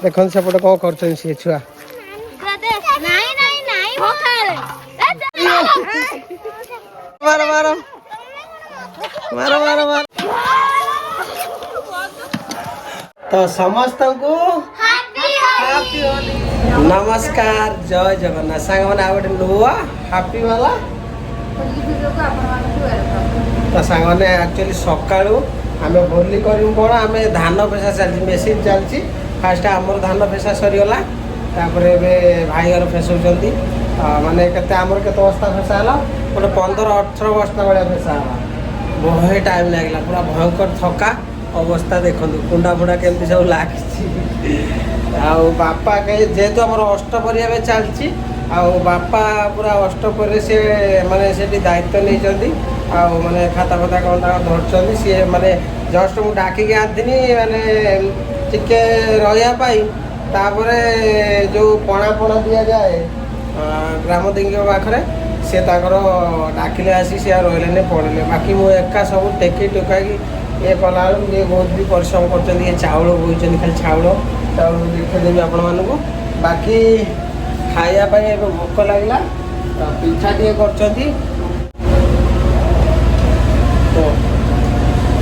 ଦେଖନ୍ତୁ ସେପଟେ କ'ଣ କରୁଛନ୍ତି ସିଏ ଛୁଆ। ମାର ମାର ମାର ମାର ମାର। ତ ସମସ୍ତଙ୍କୁ ନମସ୍କାର, ଜୟ ଜଗନ୍ନାଥ। ସାଙ୍ଗମାନେ ଆଉ ଗୋଟେ ନୂଆ ହାପି ବାଲା ତ ସାଙ୍ଗମାନେ ଆକ୍ଚୁଆଲି ସକାଳୁ ଆମେ ହୋଲି କରିବୁ କ'ଣ, ଆମେ ଧାନ ପେସା ଚାଲିଛି, ମେସିନ୍ ଚାଲିଛି। ଫାଷ୍ଟ ଆମର ଧାନ ପେସା ସରିଗଲା, ତାପରେ ଏବେ ଭାଇ ଘର ଫେସଉଛନ୍ତି। ମାନେ କେତେ ଆମର କେତେ ବସ୍ତା ଫେସା ହେଲା, ଗୋଟେ 15-18 ବସ୍ତା ଭଳିଆ ଫେସା ହେଲା। ବହେ ଟାଇମ୍ ଲାଗିଲା, ପୁରା ଭୟଙ୍କର ଥକା ଅବସ୍ଥା। ଦେଖନ୍ତୁ କୁଣ୍ଡା ଫୁଣ୍ଡା କେମିତି ସବୁ ଲାଗିଛି। ଆଉ ବାପା ଯେହେତୁ ଆମର ଅଷ୍ଟପରି ଏବେ ଚାଲିଛି, ଆଉ ବାପା ପୁରା ଅଷ୍ଟପରିରେ ସେ ମାନେ ସେଠି ଦାୟିତ୍ୱ ନେଇଛନ୍ତି। ଆଉ ମାନେ ଖାତା ଫାତା କ'ଣ ତାଙ୍କ ଧରିଛନ୍ତି। ସିଏ ମାନେ ଜଷ୍ଟ ମୁଁ ଡାକିକି ଆଣିଥିନି ମାନେ ଟିକେ ରହିବା ପାଇଁ। ତାପରେ ଯେଉଁ ପଣା ଦିଆଯାଏ ଗ୍ରାମ ଦେଙ୍ଗିଙ୍କ ପାଖରେ, ସେ ତାଙ୍କର ଡାକିଲେ ଆସି ସିଏ ଆଉ ରହିଲେନି, ପଳେଇଲେ। ବାକି ମୁଁ ଏକା ସବୁ ଟେକି ଟୁକାକି ଇଏ କଲାବେଳକୁ ଇଏ ବହୁତ ବି ପରିଶ୍ରମ କରୁଛନ୍ତି। ଇଏ ଚାଉଳ ବୋହିଛନ୍ତି, ଖାଲି ଚାଉଳ ଦେଖେଇଦେବି ଆପଣମାନଙ୍କୁ। ବାକି ଖାଇବା ପାଇଁ ଏବେ ଭୋକ ଲାଗିଲା, ପିଠା ଟିକେ କରୁଛନ୍ତି।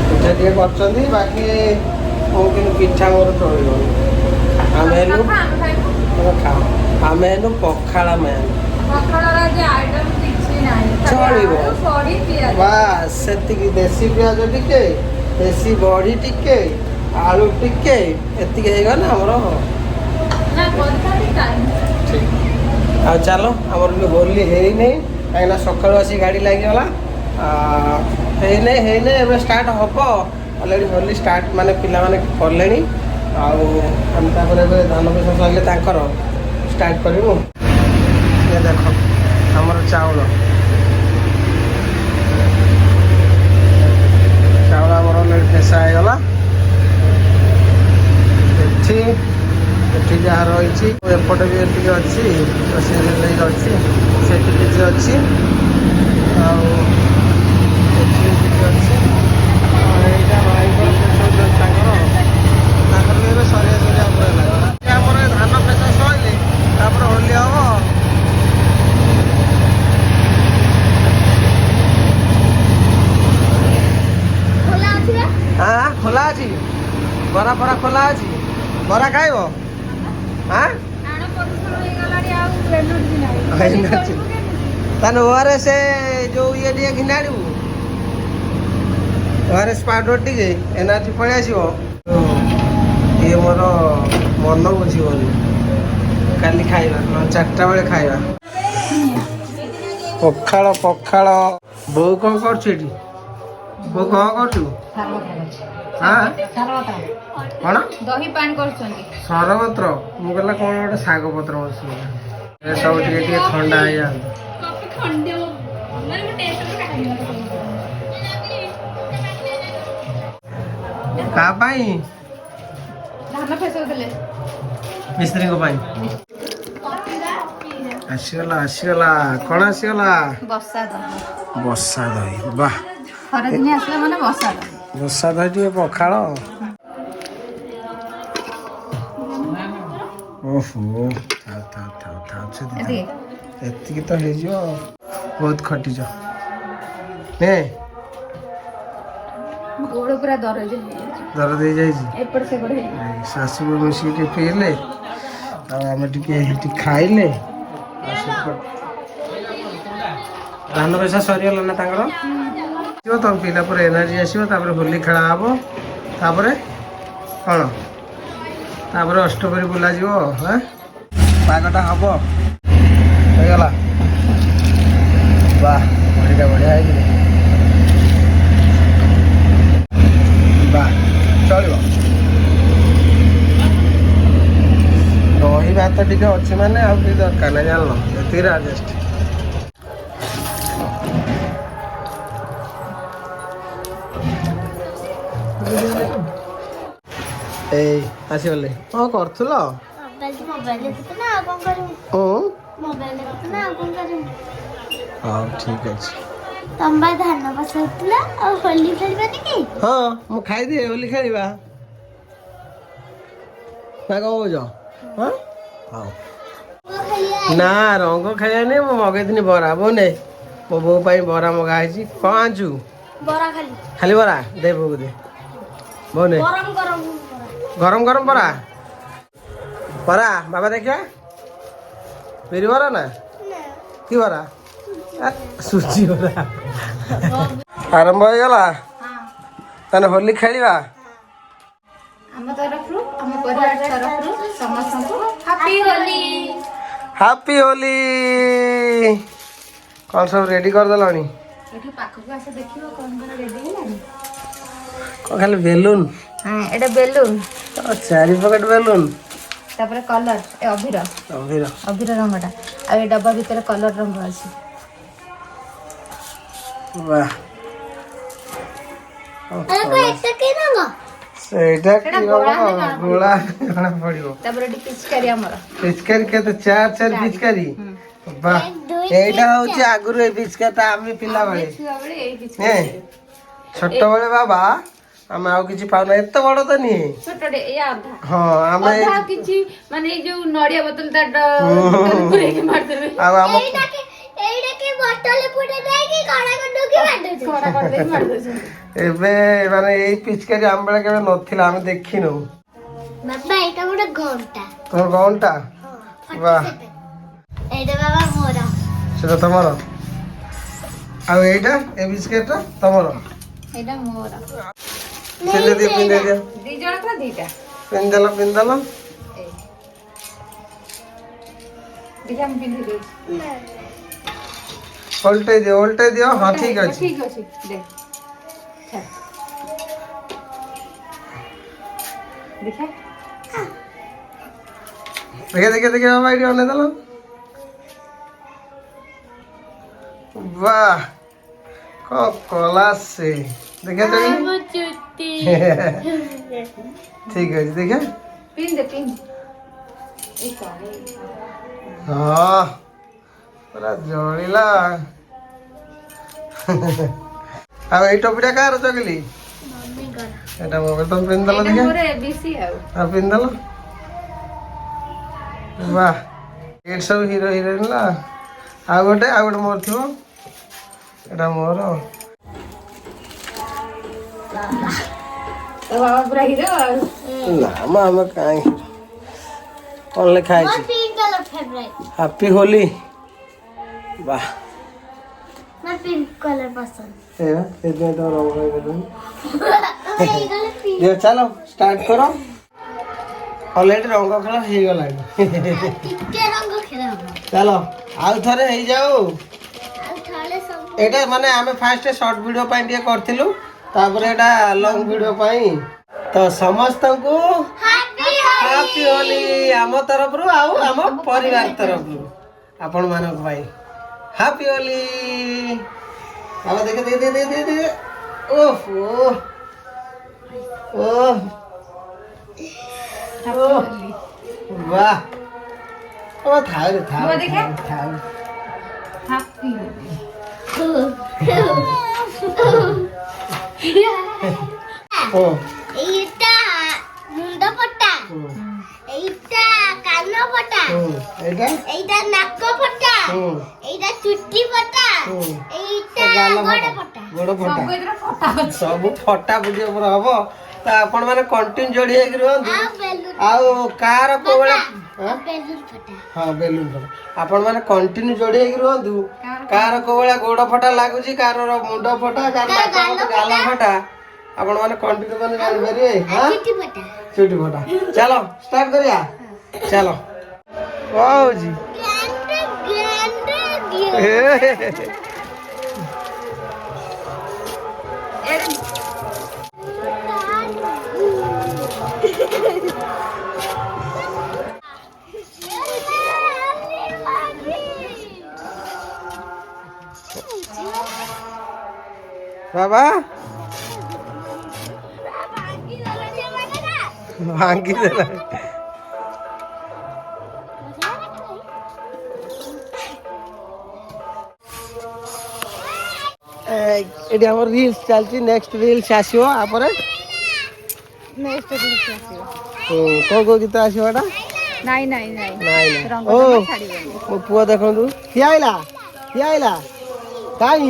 ପିଠା ଟିକେ କରୁଛନ୍ତି, ବାକି ମୁଁ କିନ୍ତୁ ପିଠା ମୋର ଚଳିବନି। ଆମେ ହେଲୁ ପଖାଳ ମ୍ୟାନ୍, ଚଳିବ ବାସ୍ ସେତିକି। ଦେଶୀ ପିଆଜ ଟିକେ, ଦେଶୀ ବଢ଼ି ଟିକେ, ଆଳୁ ଟିକେ, ଏତିକି ହେଇଗଲା ଆମର। ଆଉ ଚାଲ, ଆମର ବି ହୋଲି ହେଇନି, କାହିଁକିନା ସକାଳୁ ଆସି ଗାଡ଼ି ଲାଗିଗଲା। ହେଇନି ଏବେ ଷ୍ଟାର୍ଟ ହେବ। ଅଲରେଡ଼ି ହୋଲି ଷ୍ଟାର୍ଟ ମାନେ ପିଲାମାନେ କଲେଣି। ଆଉ ଆମେ ତାପରେ ଏବେ ଧାନ ପେସା ସରିଲେ ତାଙ୍କର ଷ୍ଟାର୍ଟ କରିବୁ। ଏ ଦେଖ ଆମର ଚାଉଳ ଆମର ଅଲରେଡ଼ି ପେସା ହେଇଗଲା। ଏଠି ଯାହା ରହିଛି, ଏପଟେ ବି ଏତିକି ଅଛି, ରୋଷେଇ ଅଛି, ସେଠି କିଛି ଅଛି, ଆଉ ଏଠି କିଛି ଅଛି। ଏଇଟା ଭାଇଙ୍କର ତାଙ୍କର ବି ଏବେ ସରିଆ ଉପରେ ଲାଗିଲା। ଆମର ଧାନ ପେସା ସରିଲେ ତାପରେ ହୋଲି ହବ। ଖୋଲା ଅଛି, ବରା ଫରା ଖୋଲା ଅଛି। ବରା ଖାଇବ? ତାହେଲେ ଓଆର ସେ ଯୋଉ ଇଏ ଟିକେ ଘିନି ଆଣିବୁ, ଓଆରଏସ୍ ପାଉଡର ଟିକେ, ଏନର୍ଜି ପଳେଇ ଆସିବ। ଇଏ ମୋର ମନ ବୁଝିବନି, କାଲି ଖାଇବା, 4ଟା ବେଳେ ଖାଇବା ପଖାଳ। ବୋଉ କ'ଣ କରୁଛୁ ଏଠି? ବୋଉ କ'ଣ କରୁଛୁ? କ'ଣ ଦହି ପାଣି କରୁଛନ୍ତି? ସରବତ୍ର। ମୁଁ କହିଲା କ'ଣ ଗୋଟେ ଶାଗ ପତ୍ର ବସିବ। ସବୁ ଟିକେ ଟିକେ ଥଣ୍ଡା ହେଇଯାଆନ୍ତୁ। କାହା ପାଇଁ? ମିସ୍ତ୍ରୀଙ୍କ ପାଇଁ ଆସିଗଲା। କ'ଣ ଆସିଗଲା? ବର୍ଷା ଦହି। ବାଃ, ବର୍ଷା ଦହି ଟିକେ ପଖାଳ। ଓହୋ, ଏତିକି ତ ହେଇଯିବ। ବହୁତ ଖଟିଛ। ଗୋଡ଼ ପୁରା ଦରଜ ହେଇଯାଇଛି। ଶାଶୁ ମିଶିକି ଟିକେ ପିଇଲେ, ଆଉ ଆମେ ଟିକେ ଖାଇଲେ। ଧାନ ପେସା ସରିଗଲା ନା ତାଙ୍କର, ତମେ ପିଇଲା ପରେ ଏନର୍ଜି ଆସିବ। ତାପରେ ହୋଲି ଖେଳା ହବ, ତାପରେ କ'ଣ, ତାପରେ ଅଷ୍ଟପରି ବୁଲାଯିବ। ପାଗଟା ହବ, ହେଇଗଲା। ବାଃ, ବଢ଼ିଆ ହେଇଛି। ବାଃ, ଚଳିବ। ଦହି ଭାତ ଟିକେ ଅଛି ମାନେ ଆଉ କିଛି ଦରକାର ନାହିଁ, ଜାଣିଲ? ଏତିକିରେ ଆଡ଼ଜଷ୍ଟ। ଏଇ ଆସିଗଲେ। କ'ଣ କରୁଥିଲ? ହଉ ଠିକ୍ ଅଛି। ତମେ ଧାନ ବସାଉଥିଲ ଆଉ ହୋଲି ଖେଳିବାନି କି? ହଁ ମୁଁ ଖାଇଦିଏ ହୋଲି ଖେଳିବା ନା କଣ କହୁଛ? ହଁ ହଉ ନା ରଙ୍ଗ ଖେଳିବାନି ମୁଁ ମଗେଇଥିଲି ବରା ବୋଉ ନେ ମୋ ବୋଉ ପାଇଁ ବରା ମଗା ହେଇଛି କଣ ଆଣିଛୁ? ବରା ଖାଲି ଖାଲି ବରା ଦେ ବୋଉ ଦେ ବୋଉ ନେ ଗରମ ଗରମ ଗରମ ଗରମ ବରା ବରା ବାବା ଦେଖିବା ବିରି ବରା ନା କି ବରା ସୁଜି ବରା ଆରମ୍ଭ ହେଇଗଲା ତାହେଲେ ହୋଲି ଖେଳିବା ଆମ ତରଫରୁ ଆମ ପରିବାର ତରଫରୁ ସମସ୍ତଙ୍କୁ ହାପି ହୋଲି। ହାପି ହୋଲି କ'ଣ ସବୁ ରେଡି କରିଦେଲଣି? ଏଠି ପାଖକୁ ଆସ ଦେଖିବ କଣ କଣ ରେଡି ହେଲାଣି। କ'ଣ ଖାଲି ବେଲୁନ? ଏଟା ବେଲୁନ ଚାରି ପକେଟ ବେଲୁନ ତାପରେ କଲର ଏ ଅଭିର ଅଭିର ଅଭିର ରଙ୍ଗଟା ଆଉ ଏ ଡବା ଭିତରେ କଲର ରଙ୍ଗ ଅଛି। ବାହ ଏଟା କି ରଙ୍ଗ? ସେଇଟା କି ଗୋଳା ଜଣା ପଡିବ। ତାପରେ ଏଠି ପିଚକାରୀ ଆମର ପିଚକାରୀ କେତେ ଚାରି ଚାରି ପିଚକାରୀ ବାହ ଏଇଟା ହଉଛି ଆଗରୁ ଏଇ ପିଚକାରୀଟା ଆମେ ପିଲାବେଳେ ଛୁଆବେଳେ ଏଇ ଛୋଟବେଳେ ବାବା ଆମେ ଆଉ କିଛି ପାଉନା ଏତେ ବଡ ତ ନୁହେଁ ଛୋଟଟେ ଏଇ ଅଧା ହଁ ଆମେ ଆଉ କିଛି ମାନେ ଏଇ ଯୋଉ ନଡିଆ ବୋତଲ ତା ପୁରେଇକି ମାରିଦେବେ ଆଉ ଆମ ଏଇଟା କି ବୋତଲ ପୁଟେ ଦେଇକି କଣା କରିଦେଇକି ମାରିଦେଉଛୁ। ଖରା କରିଦେଇକି ମାରିଦେଉଛନ୍ତି। ଏବେ ମାନେ ଏଇ ପିଚକାରୀ ଆମ ବେଳେ କେବେ ନଥିଲା ଆମେ ଦେଖିନୁ। ବାବା ଏଇଟା ଗୋଟେ ଘଣ୍ଟା ତମର କଣଟା? ବାହ ଏଇଟା ବାବା ମୋର ସେଟା ତମର ଆଉ ଏଇଟା ଏ ବିସ୍କେଟଟା ତମର ଏଇଟା ମୋର ପିନ୍ଧେଇ ଦିଅ ପିନ୍ଧେଇ ଦିଅ ଦି ଜଣଙ୍କର ଦିଟା ପିନ୍ଧିଦେଲ ପିନ୍ଧିଦେଲ ଦେଖିଆ ମୁଁ ପିନ୍ଧି ଦଉଛି। ଓଲଟେଇ ଦିଅ ହଁ ଠିକ ଅଛି ଠିକ ଅଛି ଦେଖ ଦେଖିଆ ଦେଖିଆ ବାବା ଏଇଠି ଅନେଇ ଦେଲ ବାହ କ'ଣ କଲା ସେ ଦେଖିଆ ଚୁଟି ଠିକ ଅଛି ଦେଖିଆ ପିନ୍ଧେ ହଁ ପୁରା ଜଳିଲା ଆଉ ଏଇ ଟୋପିଟା କାହାର ଚଗିଲି? ଏଇଟା ମୋ ତମେ ପିନ୍ଧିଦେଲ ଦେଖିଆ ମୋର ଏବିସି ଆଉ ପିନ୍ଧିଦେଲ ବାହ ଏଇଠି ସବୁ ହିରୋ ହିରୋଇନ ନା ଆଉ ଗୋଟେ ମୋର ଥିବ ଏଇଟା ମୋର ତ ବାବା ପୁରା ହିରୋ ଆଉ ନା ମ ଆମେ କାହିଁ କ'ଣ ଲେଖା ହେଇଛି pink colour favourite happy Holi ବାହ ମୋର ପିଙ୍କ କଲର ପସନ୍ଦ ସେଥିପାଇଁ ତ ରଙ୍ଗ ହେଇଗଲାଣି ହେଇଗଲେ ପିଙ୍କ ଦିଅ ଚାଲ ଷ୍ଟାର୍ଟ କର ଅଲରେଡି ରଙ୍ଗ ଖେଳ ହେଇଗଲାଣି ଟିକେ ରଙ୍ଗ ଖେଳ ହବ ଚାଲ ଆଉ ଥରେ ହେଇଯାଉ ଆଉ ଥରେ ସବୁ ଏଇଟା ମାନେ ଆମେ ଫାଷ୍ଟ ସର୍ଟ ଭିଡ଼ିଓ ପାଇଁ ଟିକେ କରିଥିଲୁ ତାପରେ ଏଇଟା ଲଙ୍ଗ ଭିଡ଼ିଓ ପାଇଁ ତ ସମସ୍ତଙ୍କୁ ହାପି ହୋଲି ଆମ ତରଫରୁ ଆଉ ଆମ ପରିବାର ତରଫରୁ ଆପଣମାନଙ୍କ ପାଇଁ ହାପି ହୋଲି ବାବା ଦେଖେ ଓହୋ ବାହ ଥାଉ ଦେଖିଆ। ଥାଉ ହାପି এইটা মুন্ড পটা এইটা কান পটা এইটা নাক পটা এইটা চুটি পটা এইটা গোড় পটা ସବୁ ଫଟା ଫୁଟି ଉପରେ ହବ ତ ଆପଣ ମାନେ କଣ୍ଟିନ୍ୟୁ ଯୋଡି ହେଇକି ରୁହନ୍ତୁ ଆଉ କାହାର କୋଉଭଳିଆ ହଁ ବେଲୁନ ଫଟା ଆପଣ ମାନେ କଣ୍ଟିନ୍ୟୁ ଯୋଡି ହେଇକି ରୁହନ୍ତୁ କାହାର କୋଉଭଳିଆ ଗୋଡ ଫଟା ଲାଗୁଛି କାହାର ମୁଣ୍ଡ ଫଟା କାହାର ଗାଲ ଫଟା ଆପଣ ମାନେ କଣ୍ଟିନ୍ୟୁ ମାନେ ଜାଣିପାରିବେ ଚୁଟି ଫଟା ଚାଲ ଷ୍ଟାର୍ଟ କରିବା ଚାଲ କଣ ହଉଛି ବାବା ଭାଙ୍ଗି ଦେଲା ଏଠି ଆମର ରିଲ୍ସ ଚାଲିଛି ନେକ୍ସଟ ରିଲ୍ସ ଆସିବ ଆପରେ ନେକ୍ସଟ ରିଲ୍ସ ଆସିବ। କୋଉ ଗୀତ ଆସିବ ଏଟା? ନାଇଁ ନାଇଁ ନାଇଁ ନାଇଁ ରଙ୍ଗ ଓ ଜମା ଛାଡ଼ିବନି। ମୋ ପୁଅ ଦେଖନ୍ତୁ ଠିଆ ହେଇଲା କାଇଁ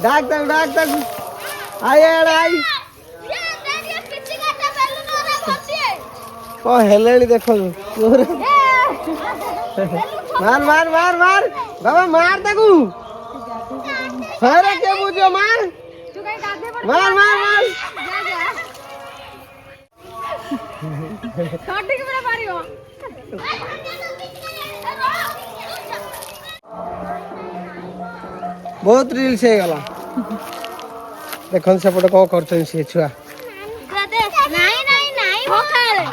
ଡାକ ତାକୁ ଆଇ ଆଡେ ଆଇ କଣ ହେଲେଣି ଦେଖନ୍ତୁ ପୁଅରେ ମାର ମାର ମାର ମାର ବାବା ମାର ତାକୁ ଘରେ କିଏ ବୁଝିବ ମାର ତୁ କାଇଁ ଗାଧେଇ ପଡ ମାର ମାର ମାର କାଟିକି ପୁରା ମାରିବ। ବହୁତ ରିଲ୍ସ ହେଇଗଲା ଦେଖନ୍ତୁ ସେପଟେ କଣ କରୁଛନ୍ତି ସେ ଛୁଆ ନାଇଁ ନାଇଁ ନାଇଁ ଭୋକାଳେ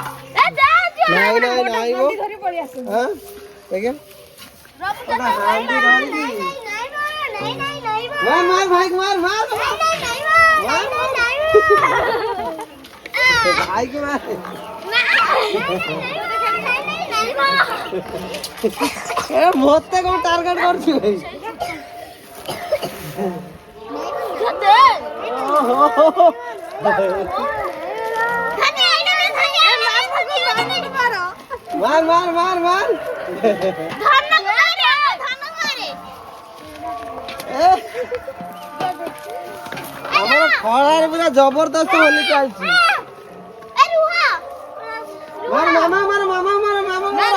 ନାଇଁ ନାଇଁ ନାଇଁ ମୋ ଧରି ପଳେଇ ଆସୁ। ହଁ ଦେଖେ ମାର ମାର ଭାଇ ମାର ମାର ଭାଇ କି ମାର ଏ ମତେ କଣ ଟାର୍ଗେଟ କରୁଛୁ ଭାଇ ମାର ମାର ମାର ମାର ଆମର ଖଳାରେ ପୁରା ଜବରଦସ୍ତ ହୋଲି ଚାଲିଛି ମାର ମାମା ମାର ମାମା ମାର ମାମା ମାର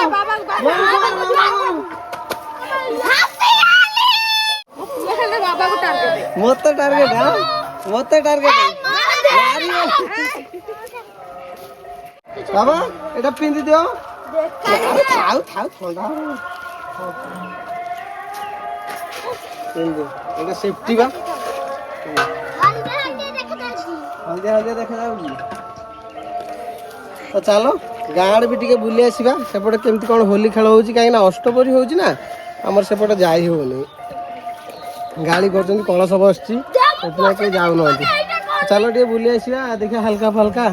ବାବାକୁ ଟାର୍ଗେଟ ମତେ ଟାର୍ଗେଟ ମତେ ଟାର୍ଗେଟ ବାବା এটা পিন্দি দিও থাও থাও ঠান্ডা পিন্দি এটা সেফটি বা ହଳଦିଆ ହଳଦିଆ ଦେଖାଯାଉଛି ତ ଚାଲ ଗାଁ ଆଡ଼େ ବି ଟିକେ ବୁଲି ଆସିବା ସେପଟେ କେମିତି କ'ଣ ହୋଲି ଖେଳ ହେଉଛି କାହିଁକିନା ଅଷ୍ଟପରି ହେଉଛି ନା ଆମର ସେପଟେ ଯାଇ ହେଉନି ଗାଳି କରୁଛନ୍ତି କଳସ ବସିଛି ସେଥିପାଇଁ କେହି ଯାଉନାହାନ୍ତି ଚାଲ ଟିକେ ବୁଲି ଆସିବା ଦେଖିବା ହାଲକା ଫାଲକା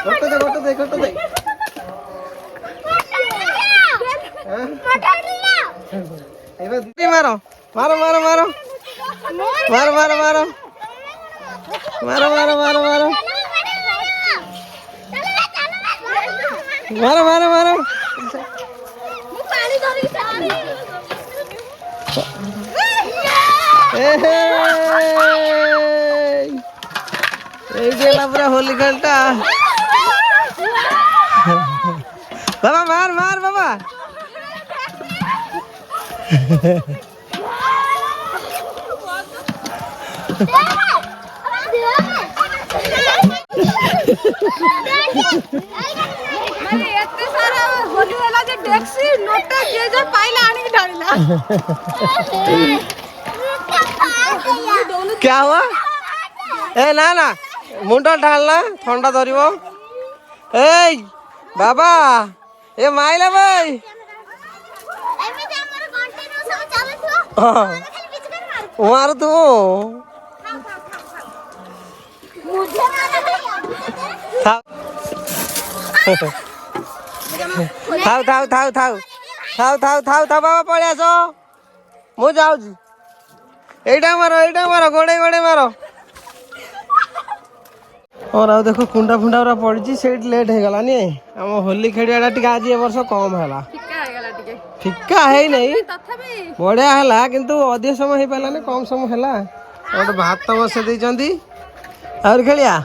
ଗୋଟେ ଦେ ଏବେ ମାର ମାର ମାର ମାର ମାର ମାର ମାର ମାର ମାର ମାର ମାର ମାର ମାର ମାର এইটি ହେଲା ପୁରା ହୋଲି ଖେଳଟା ବାବା ମାର ମାର ବାବା ଏତେ ସାରା ହୋଲି ହେଲା ଯେ ଡେକ୍ସି ନୋଟା କିଏ ଯେ ପାଇଲା ଆଣିକି ଢାଳିଲା। क्या हुआ ए ना ना मुंडा ढालना ठंडा धरिब ए बाबा ए माइला भाई मार तू थाउ थाउ थाउ थाउ थाउ थाउ थाउ थाउ बाबा पड़े आस मु जाऊँ এইটা মার গোড়ে গোড়ে মার और आउ देखो कुंडा फुंडा पूरा पड़ी से लेट हो गला नी आम होली खेड़ा टी आज ए वर्ष कम है फिका है नहीं बढ़िया है किंतु अधिक समय हो पारानी कम समय है गोटे भात बसे देती और खेलिया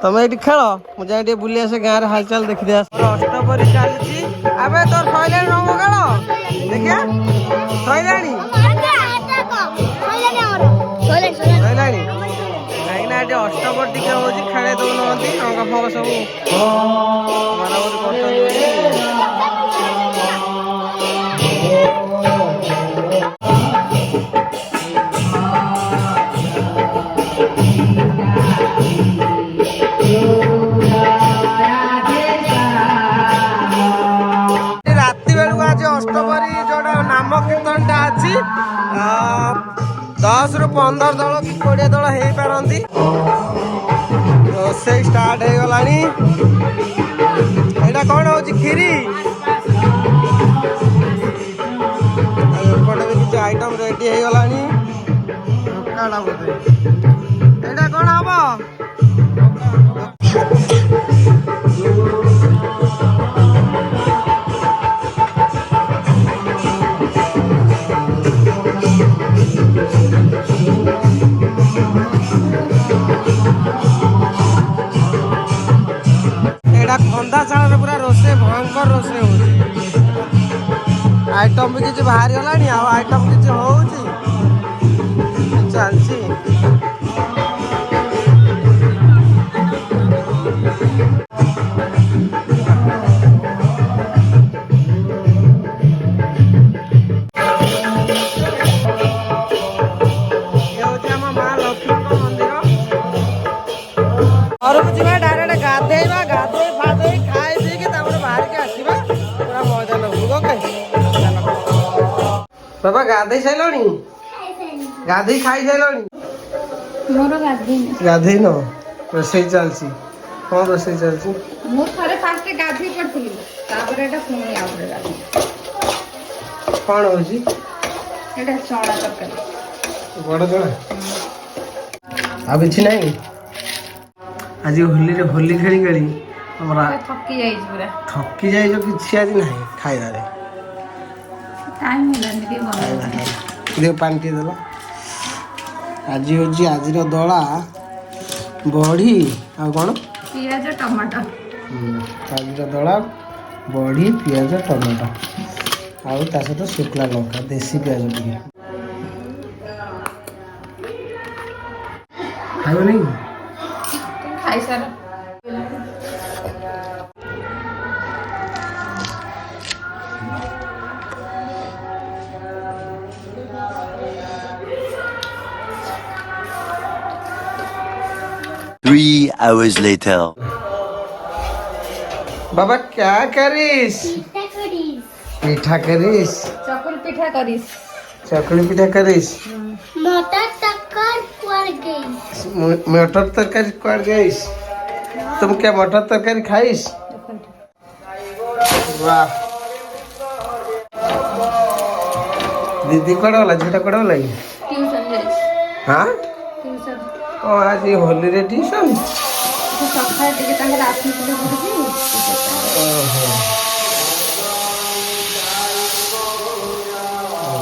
तुम ये खेल मुझे बुली आसे गाँव में हालचाल देखी दे अष्टपरी चली तोर सैला रंग खेल देखिया सैला ସଇଲାଣି କାହିଁକିନା ଏଠି ଅଷ୍ଟପହରି ଟିକେ ହଉଛି ଖେଳେ ଦଉନାହାନ୍ତି ରଙ୍ଗ ଫଙ୍ଗ ସବୁ ମାରାମାରି କରୁଛନ୍ତି ରାତି ବେଳକୁ ଆଜି ଅଷ୍ଟପହରି ଯୋଉଟା ନାମ କୀର୍ତ୍ତନଟା ଅଛି 10 ରୁ 15 ଦଳ କି 20 ଦଳ ହେଇପାରନ୍ତି ରୋଷେଇ ଷ୍ଟାର୍ଟ ହେଇଗଲାଣି ଏଇଟା କ'ଣ ହେଉଛି କ୍ଷୀରି ଏପଟେ ବି କିଛି ଆଇଟମ୍ ରେଡି ହେଇଗଲାଣି ଏଟା ବୋଧେ ଏଇଟା କଣ ହବ? ଏଇଟା ଖନ୍ଦା ଚାଳରେ ପୁରା ରୋଷେଇ ଭୟଙ୍କର ରୋଷେଇ ହଉଛି। ଆଇଟମ ବି କିଛି ବାହାରି ଗଲାଣି ଆଉ ଆଇଟମ କିଛି ହଉଛି ଚାଲିଛି। ଘରକୁ ଯିବା ଡାଇରେକ୍ଟ ଗାଧେଇବା, ଗାଧେଇ ଫାଧେଇ ଖାଇ ପିଇକି ତାପରେ ବାହାରିକି ଆସିବା, ପୁରା ମଜା ନବୁ। ଓକେ ବାବା, ଗାଧେଇ ସାରିଲଣି? ଗାଧେଇ ଖାଇ ସାରିଲଣି? ମୋର ଗାଧେଇନି। ଗାଧେଇନ? ରୋଷେଇ ଚାଲିଛି। କଣ ରୋଷେଇ ଚାଲିଛି? ମୁଁ ଥରେ ଫାଷ୍ଟ ଗାଧେଇ ପଡିଥିଲି, ତାପରେ ଏଟା ପୁଣି ଆଉଥରେ ଗାଧେଇ। କଣ ହଉଛି? ଏଟା ଚଣା ତରକାରୀ। ବଡ ଚଣା? ଆଉ କିଛି ନାହିଁ? ଆଜି ହୋଲିରେ ହୋଲି ଖେଳି ଖେଳି ଆମର ଥକି ଯାଇଛି ପୁରା। ଥକି ଯାଇଛ, କିଛି ଆଜି ନାହିଁ ଖାଇବାରେ। ଟାଇମ୍ ହେଲାନି ଟିକେ ବନେଇବା। ଦେହ ପାଣି ଟିକେ ଦେଲ। ଆଜି ହେଉଛି ଆଜିର ଦଳା ବଢ଼ି ଆଉ କ'ଣ? ପିଆଜ ଟମାଟୋ। ଆଜିର ଦଳା ବଢ଼ି ପିଆଜ ଟମାଟୋ ଆଉ ତା ସହିତ ଶୁଖିଲା ଲଙ୍କା, ଦେଶୀ ପିଆଜ ଟିକେ। ଖାଇବନି? ଖାଇସାର। Three hours later. बाबा क्या करिस? पिठा करिस? चकुल पिठा करिस। चकुली पिठा करिस? मटर टक्कर पर गई। मटर तरकारी कर गईस? तुम क्या मटर तरकारी खाइस? वाह। दीदी कड़ा वाला झूठा कड़ा वाला ही? ट्यूशन जाइस। हाँ? ट्यूशन। ओ आज ये होली रे ट्यूशन? तो सकाळ टिके तांगे राती को बुझी। ओहो।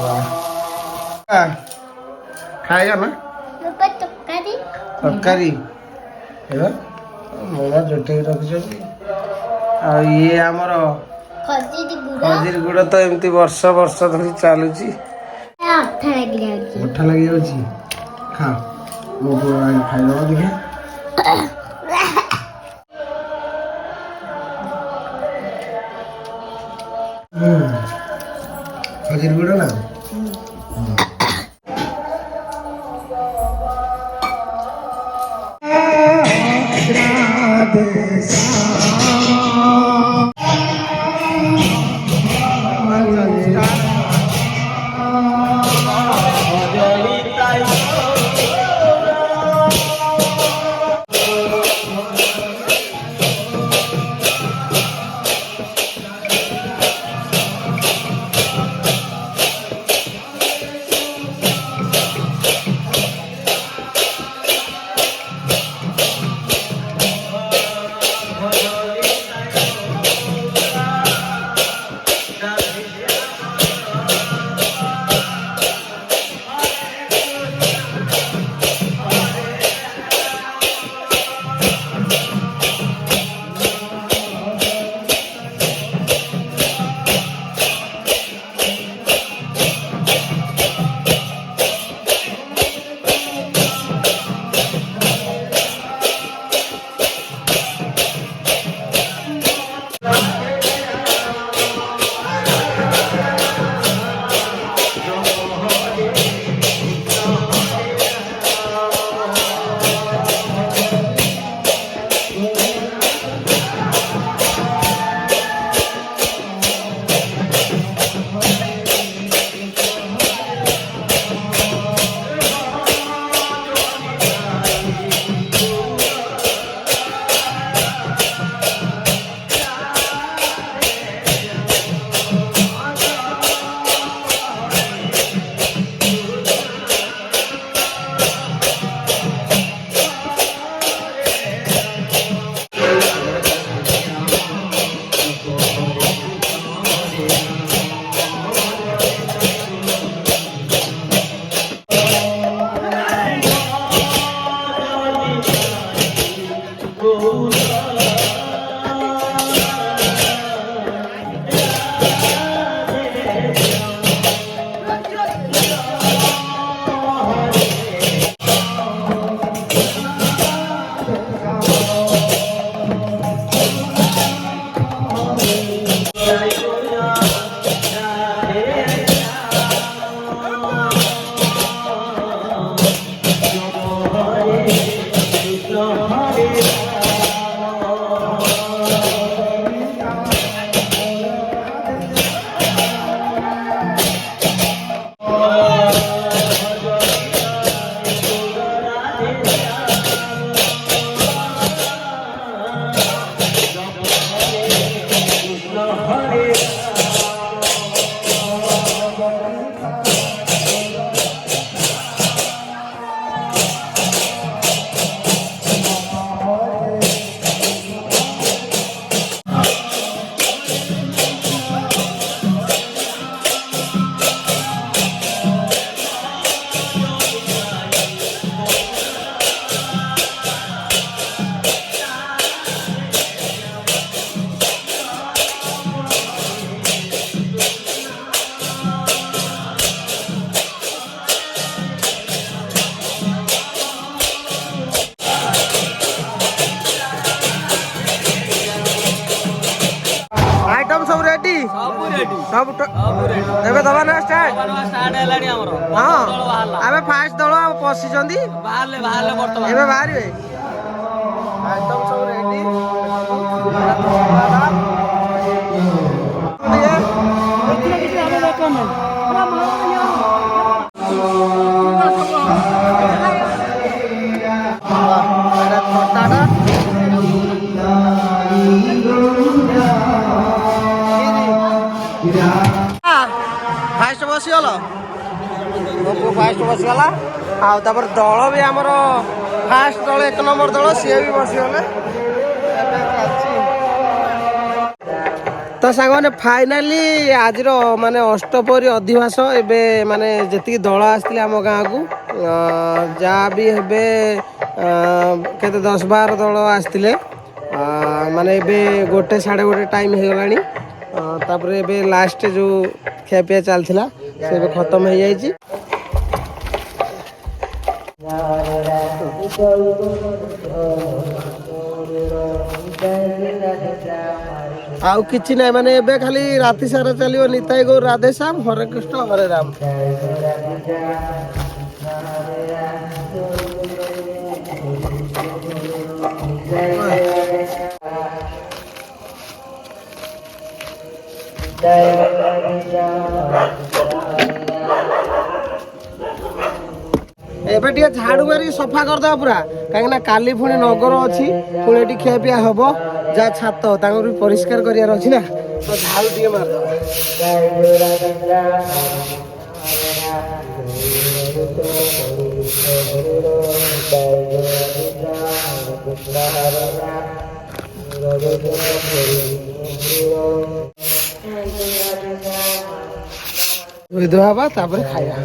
वाह। खाएगा ना? ऊपर टक्करी। तरकारी हेलो मोला जोटे रखिछथि आ ये हमर खजीरी गुड़ा। खजीर गुड़ तो एमती वर्ष वर्ष धरी चालुची। अठा लगी जाଉଛି। मोठा लगी जाଉଛି। खा मो को आगे खाइ दबा देखा। खजीर गुड़ ना? सब ଏବେ ଦବା ନା ଷ୍ଟାର୍ଟ ହଁ ଆମେ ଫାଷ୍ଟ ଦଳ ପଶିଛନ୍ତି ଏବେ ବାହାରିବେ ଆଇଟମ ସବୁ ରେଡି फास्ट बसीगल फास्ट बसीगला ଆଉ ତାପରେ ଦଳ ବି ଆମର ଫାଷ୍ଟ ଦଳ 1 ନମ୍ବର ଦଳ ସିଏ ବି ବସିଗଲେ ତ ସାଙ୍ଗମାନେ ଫାଇନାଲି ଆଜିର ମାନେ ଅଷ୍ଟପହରୀ ଅଧିବାସ ଏବେ ମାନେ ଯେତିକି ଦଳ ଆସିଥିଲେ ଆମ ଗାଁକୁ ଯାହା ବି ହେବେ କେତେ 10-12 ଦଳ ଆସିଥିଲେ ମାନେ ଏବେ 1 ସାଢ଼େ 1 ଟାଇମ୍ ହେଇଗଲାଣି ତାପରେ ଏବେ ଲାଷ୍ଟ ଯେଉଁ ଖିଆପିଆ ଚାଲିଥିଲା ସେ ଏବେ ଖତମ ହେଇଯାଇଛି ଆଉ କିଛି ନାହିଁ ମାନେ ଏବେ ଖାଲି ରାତି ସାରା ଚାଲିବ ନିତାଇ ଗୌର ରାଧେ ଶ୍ୟାମ ହରେ କୃଷ୍ଣ ହରେ ରାମ ଏବେ ଟିକେ ଝାଡୁ ମାରି ସଫା କରିଦେବା ପୁରା କାହିଁକି ନା କାଲି ପୁଣି ନଗର ଅଛି ପୁଣି ଏଠି ଖିଆପିଆ ହବ ଯାହା ଛାତ ତାଙ୍କୁ ବି ପରିଷ୍କାର କରିବାର ଅଛି ନା ତ ଝାଡୁ ଟିକେ ମାରିଦେବା ଧୋଇ ଧୁଆ ହବା ତାପରେ ଖାଇବା